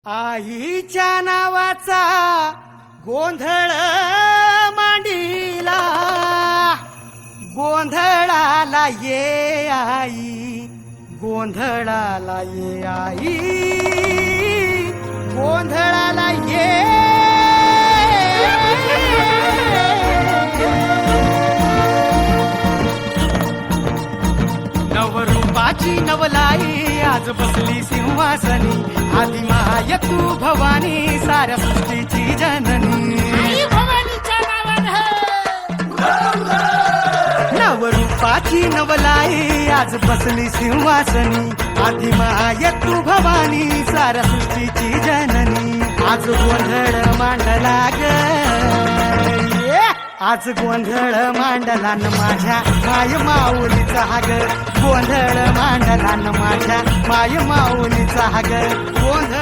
आईच्या नावाचा गोंधळ मांडीला, गोंधळाला ये आई, गोंधळाला ये आई, गोंधळाला ये. नवरूपाची नवलाई आज बसली सिंहासनी, आदि माय तू भवानी साऱ्या सृष्टीची जननी. आई भवानीच्या नावानं नवरूपाची नवलाई आज बसली सिंहासनी, आदि माय तू भवानी साऱ्या सृष्टीची जननी. आज गोंधळ मांडला ग, आज गोंधळ मांडला न माझ्या माय माऊलीचा ग, गोंधळ मांडला न माझ्या माय माऊलीचा ग, गोंधळ